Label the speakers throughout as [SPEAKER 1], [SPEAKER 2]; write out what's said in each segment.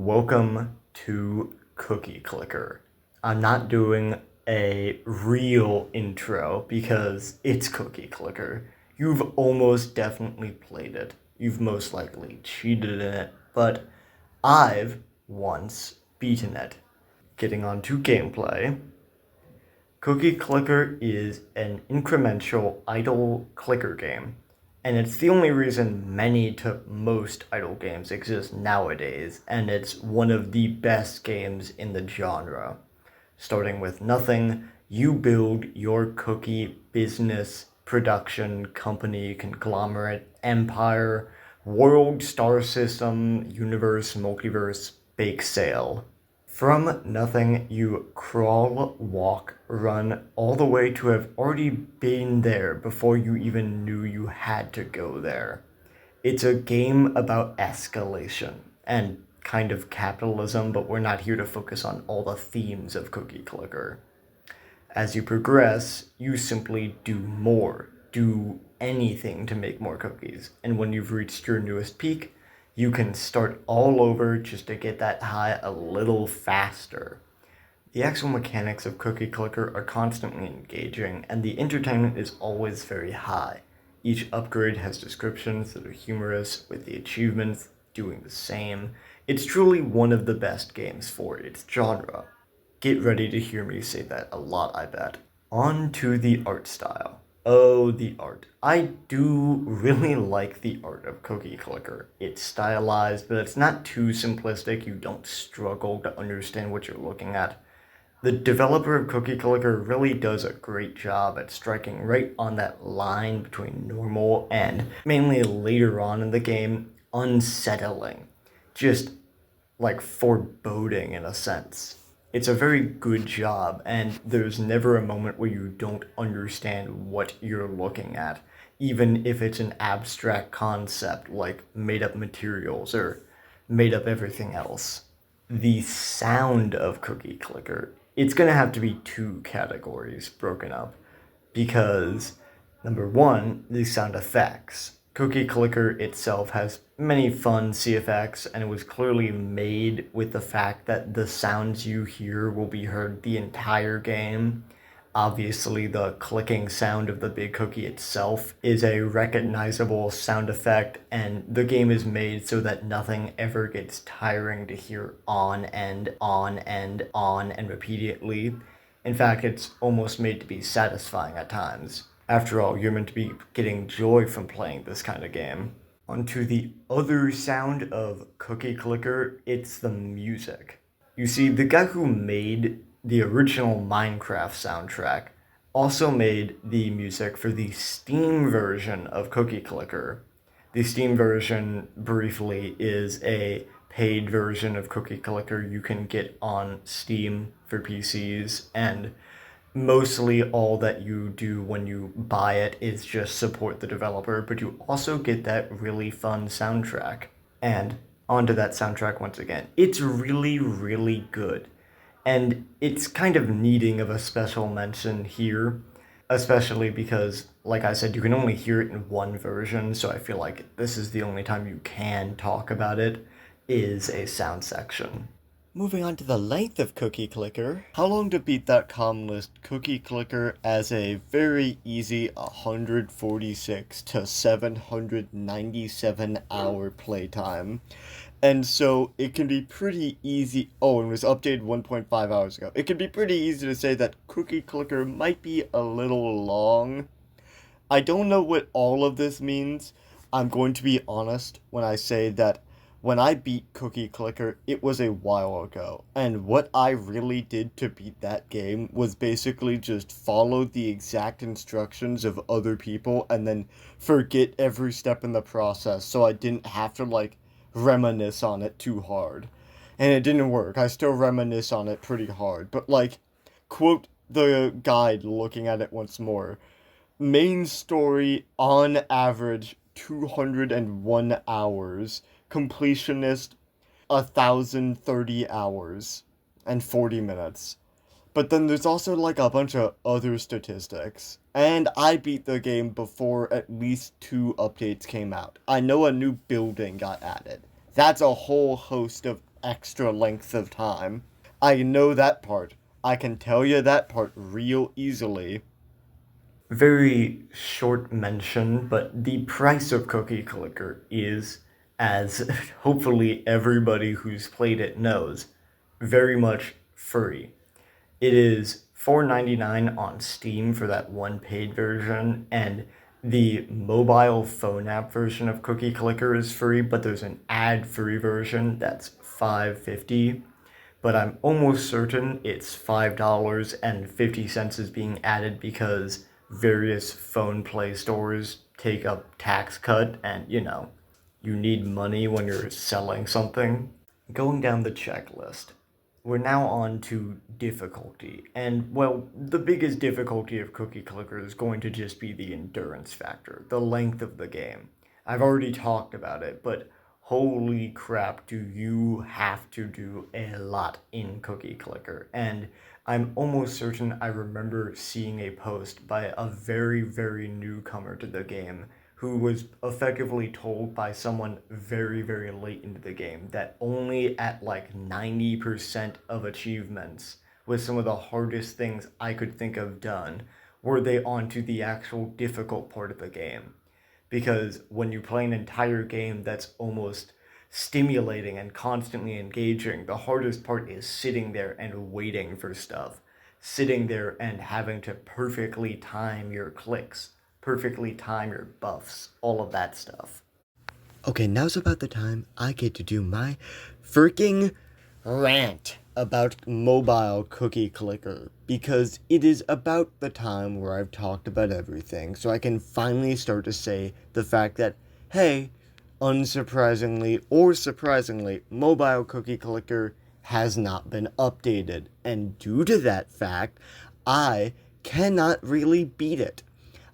[SPEAKER 1] Welcome to Cookie Clicker. I'm not doing a real intro because it's Cookie Clicker. You've almost definitely played it. You've most likely cheated in it, but I've once beaten it. Getting on to gameplay. Cookie Clicker is an incremental idle clicker game, and it's the only reason many to most idle games exist nowadays, and it's one of the best games in the genre. Starting with nothing, you build your cookie business, production, company, conglomerate, empire, world, star system, universe, multiverse, bake sale. From nothing, you crawl, walk, run all the way to have already been there before you even knew you had to go there. It's a game about escalation and kind of capitalism, but we're not here to focus on all the themes of Cookie Clicker. As you progress, you simply do more, do anything to make more cookies, and when you've reached your newest peak, you can start all over just to get that high a little faster. The actual mechanics of Cookie Clicker are constantly engaging, and the entertainment is always very high. Each upgrade has descriptions that are humorous, with the achievements doing the same. It's truly one of the best games for its genre. Get ready to hear me say that a lot, I bet. On to the art style. Oh, the art. I do really like the art of Cookie Clicker. It's stylized, but it's not too simplistic. You don't struggle to understand what you're looking at. The developer of Cookie Clicker really does a great job at striking right on that line between normal and, mainly later on in the game, unsettling. Just like foreboding in a sense. It's a very good job, and there's never a moment where you don't understand what you're looking at, even if it's an abstract concept like made up materials or made up everything else. The sound of Cookie Clicker, it's gonna have to be two categories broken up because number one, the sound effects. Cookie Clicker itself has many fun CFX, and it was clearly made with the fact that the sounds you hear will be heard the entire game. Obviously, the clicking sound of the big cookie itself is a recognizable sound effect, and the game is made so that nothing ever gets tiring to hear on and on and on and repeatedly. In fact, it's almost made to be satisfying at times. After all, you're meant to be getting joy from playing this kind of game. Onto the other sound of Cookie Clicker, it's the music. You see, the guy who made the original Minecraft soundtrack also made the music for the Steam version of Cookie Clicker. The Steam version, briefly, is a paid version of Cookie Clicker you can get on Steam for PCs, and mostly all that you do when you buy it is just support the developer, but you also get that really fun soundtrack. And onto that soundtrack once again. It's really, really good. And it's kind of needing of a special mention here, especially because, like I said, you can only hear it in one version, so I feel like this is the only time you can talk about it, is a sound section. Moving on to the length of Cookie Clicker. How long to beat that com list Cookie Clicker as a very easy 146 to 797 hour playtime. And so it can be pretty easy. Oh, and it was updated 1.5 hours ago. It can be pretty easy to say that Cookie Clicker might be a little long. I don't know what all of this means. I'm going to be honest when I say that when I beat Cookie Clicker, it was a while ago. And what I really did to beat that game was basically just follow the exact instructions of other people and then forget every step in the process so I didn't have to, like, reminisce on it too hard. And it didn't work. I still reminisce on it pretty hard. But, like, quote the guide looking at it once more. Main story, on average, 201 hours. Completionist, 1,030 hours and 40 minutes. But then there's also like a bunch of other statistics. And I beat the game before at least two updates came out. I know a new building got added. That's a whole host of extra length of time. I know that part. I can tell you that part real easily. Very short mention, but the price of Cookie Clicker is, as hopefully everybody who's played it knows, very much free. It is $4.99 on Steam for that one paid version, and the mobile phone app version of Cookie Clicker is free, but there's an ad-free version that's $5.50. But I'm almost certain it's $5.50 is being added because various phone play stores take a tax cut, and you need money when you're selling something. Going down the checklist, we're now on to difficulty. And, well, the biggest difficulty of Cookie Clicker is going to just be the endurance factor, the length of the game. I've already talked about it, but holy crap, do you have to do a lot in Cookie Clicker. And I'm almost certain I remember seeing a post by a very, very newcomer to the game who was effectively told by someone very, very late into the game that only at like 90% of achievements, with some of the hardest things I could think of done, were they onto the actual difficult part of the game. Because when you play an entire game that's almost stimulating and constantly engaging, the hardest part is sitting there and waiting for stuff. Sitting there and having to perfectly time your clicks, perfectly time your buffs, all of that stuff. Okay, now's about the time I get to do my freaking rant about mobile Cookie Clicker, because it is about the time where I've talked about everything, so I can finally start to say the fact that, hey, unsurprisingly or surprisingly, mobile Cookie Clicker has not been updated, and due to that fact, I cannot really beat it.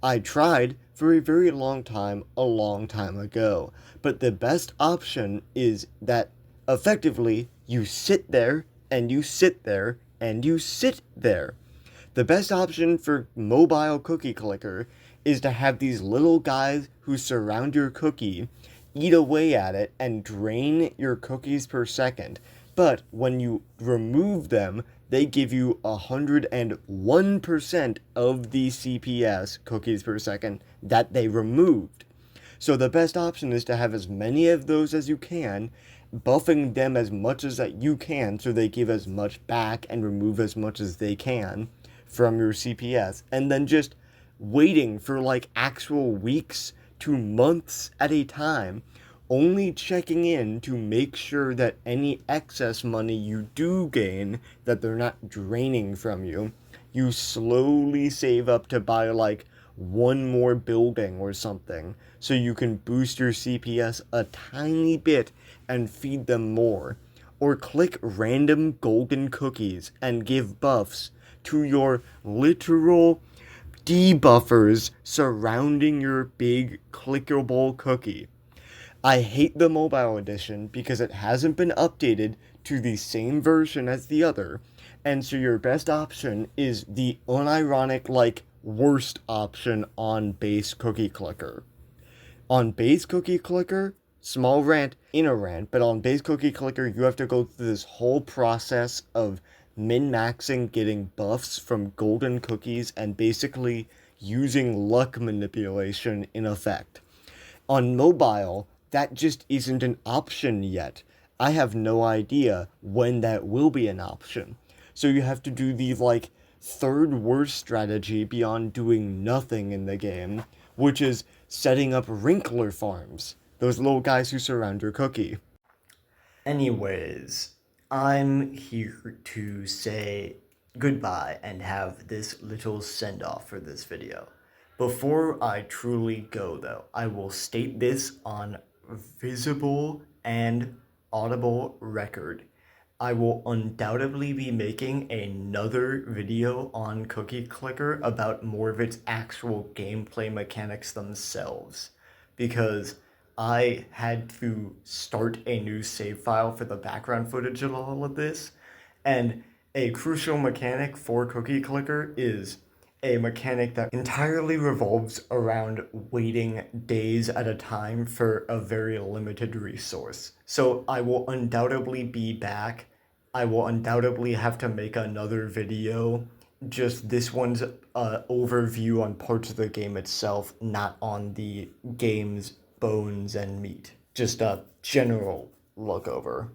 [SPEAKER 1] I tried for a very long time, a long time ago, but the best option is that effectively you sit there and you sit there and you sit there. The best option for mobile Cookie Clicker is to have these little guys who surround your cookie, eat away at it, and drain your cookies per second. But when you remove them, they give you 101% of the CPS, cookies per second, that they removed. So the best option is to have as many of those as you can, buffing them as much as that you can so they give as much back and remove as much as they can from your CPS, and then just waiting for like actual weeks to months at a time, only checking in to make sure that any excess money you do gain, that they're not draining from you, you slowly save up to buy like one more building or something, so you can boost your CPS a tiny bit and feed them more. Or click random golden cookies and give buffs to your literal debuffers surrounding your big clickable cookie. I hate the mobile edition because it hasn't been updated to the same version as the other, and so your best option is the unironic, like, worst option on base Cookie Clicker. On base Cookie Clicker, small rant in a rant, but on base Cookie Clicker, you have to go through this whole process of min-maxing getting buffs from golden cookies and basically using luck manipulation in effect. On mobile, that just isn't an option yet. I have no idea when that will be an option. So you have to do the, like, third worst strategy beyond doing nothing in the game, which is setting up wrinkler farms, those little guys who surround your cookie. Anyways, I'm here to say goodbye and have this little send-off for this video. Before I truly go, though, I will state this on visible and audible record. I will undoubtedly be making another video on Cookie Clicker about more of its actual gameplay mechanics themselves, because I had to start a new save file for the background footage of all of this, and a crucial mechanic for Cookie Clicker is a mechanic that entirely revolves around waiting days at a time for a very limited resource. So I will undoubtedly be back. I will undoubtedly have to make another video. Just this one's overview on parts of the game itself, not on the game's bones and meat. Just a general look over.